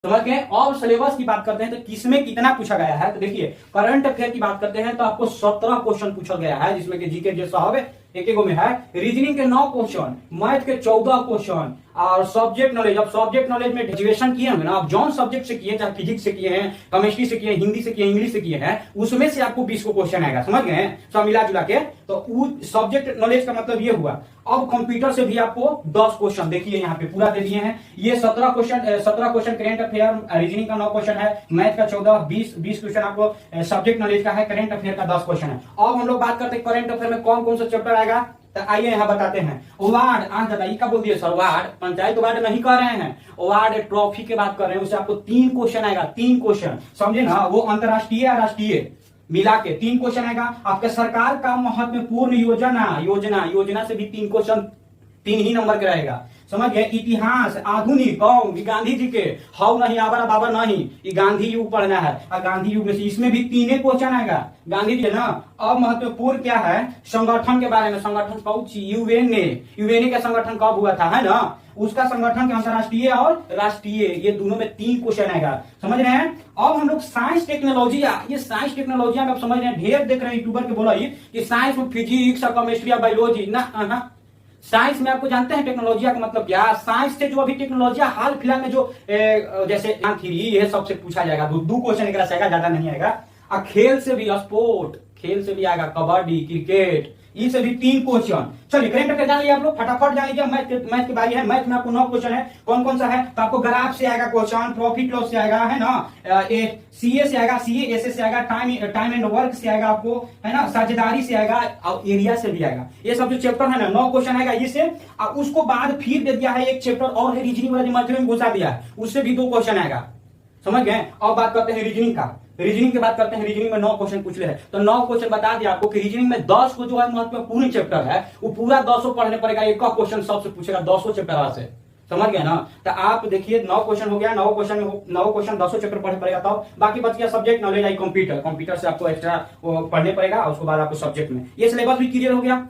समझ गए। और सिलेबस की बात करते हैं तो किसमें कितना पूछा गया है, तो देखिए करंट अफेयर की बात करते हैं तो आपको 17 क्वेश्चन पूछा गया है, जिसमें कि जीके जैसा हो एक में है, रीजनिंग के 9 क्वेश्चन, मैथ के 14 क्वेश्चन, और सब्जेक्ट नॉलेज। अब सब्जेक्ट नॉलेज में ग्रेजुएशन किए होंगे ना, आप जॉन सब्जेक्ट से किए, चाहे फिजिक्स से किए हैं, केमिस्ट्री से किए, हिंदी से किए, इंग्लिश से किए हैं, उसमें से आपको 20 को क्वेश्चन आएगा। समझ गए सब मिला जुला के। तो सब्जेक्ट नॉलेज का मतलब ये हुआ। अब कंप्यूटर से भी आपको 10 क्वेश्चन देखिए यहाँ पे पूरा दे दिए हैं। ये 17 क्वेश्चन करेंट अफेयर, रीजनिंग का 9 क्वेश्चन है, मैथ का 14, 20 क्वेश्चन आपको सब्जेक्ट नॉलेज का है, करेंट अफेयर का 10 क्वेश्चन है। अब हम लोग बात करते हैं करेंट अफेयर में कौन कौन सा चैप्टर आएगा, तो आइए यहाँ बताते हैं। वार्ड क्या बोल दिए सर, वार्ड पंचायत वार्ड नहीं कर रहे हैं, वार्ड ट्रॉफी की बात कर रहे हैं, उससे आपको 3 क्वेश्चन आएगा, 3 क्वेश्चन समझे ना, वो अंतरराष्ट्रीय या राष्ट्रीय मिला के 3 क्वेश्चन आएगा। आपके सरकार का महत्वपूर्ण योजना से भी 3 क्वेश्चन 3 ही नंबर का रहेगा। समझ गए। इतिहास आधुनिक गांधी जी के हाउ नहीं आबर बाबर नहीं, ये गांधी युग पढ़ना है, और गांधी युग में से इसमें भी 3 क्वेश्चन आएगा गांधी जी ना। अब महत्वपूर्ण क्या है, संगठन के बारे में, संगठन कौन सी, यूएनए का संगठन कब हुआ था, है ना, उसका संगठन के अंतरराष्ट्रीय और राष्ट्रीय, ये दोनों में 3 क्वेश्चन आएगा। समझ रहे हैं। अब हम लोग साइंस टेक्नोलॉजी, ये साइंस टेक्नोलॉजी में आप समझ रहे हैं, ढेर देख रहे हैं यूट्यूबर के बोला कि साइंस में फिजिक्स और केमिस्ट्री और बायोलॉजी ना। साइंस में आपको जानते हैं टेक्नोलॉजी का मतलब क्या, साइंस से जो अभी टेक्नोलॉजी हाल फिलहाल में जो जैसे थ्री, ये सबसे पूछा जाएगा, 2 क्वेश्चन एक आएगा, ज्यादा नहीं आएगा। और खेल से भी, स्पोर्ट खेल से भी आएगा, कबड्डी, क्रिकेट, ये से भी 3 क्वेश्चन। चलिए करेंट अफेयर जान लिया आप लोग, फटाफट जान लीजिए। मैथ की बारी है। मैथ में आपको 9 क्वेश्चन है, कौन कौन सा है, तो आपको ग्राफ से आएगा क्वेश्चन, प्रॉफिट लॉस से आएगा, है ना, सीए से आएगा, एसए से आएगा, टाइम एंड वर्क से आएगा आपको, है ना, साझेदारी से आएगा, और एरिया से भी आएगा। ये सब जो चैप्टर है ना, 9 क्वेश्चन आएगा इससे। और उसको बाद फिर दे दिया है एक चैप्टर और है, रीजनिंग वाला जो मध्य में घुसा दिया है, उससे भी 2 क्वेश्चन आएगा। समझ गए। अब बात करते हैं रीजनिंग का। रीजनिंग की बात करते हैं, रीजनिंग में 9 क्वेश्चन पूछ ले हैं, तो 9 क्वेश्चन बता दिया आपको कि रीजनिंग में 10 को जो है महत्वपूर्ण चैप्टर है, वो पूरा 10 पढ़ने पड़ेगा, एक क्वेश्चन सबसे पूछेगा 10 चैप्टर से। समझ गए ना। तो आप देखिए 9 क्वेश्चन हो गया, 9 क्वेश्चन 10 चैप्टर पढ़ने पड़ेगा, तो बाकी बच गया सब्जेक्ट नॉलेज आई कंप्यूटर से आपको एक्स्ट्रा पढ़ने पड़ेगा, और उसके बाद आपको सब्जेक्ट में ये सिलेबस भी क्लियर हो गया।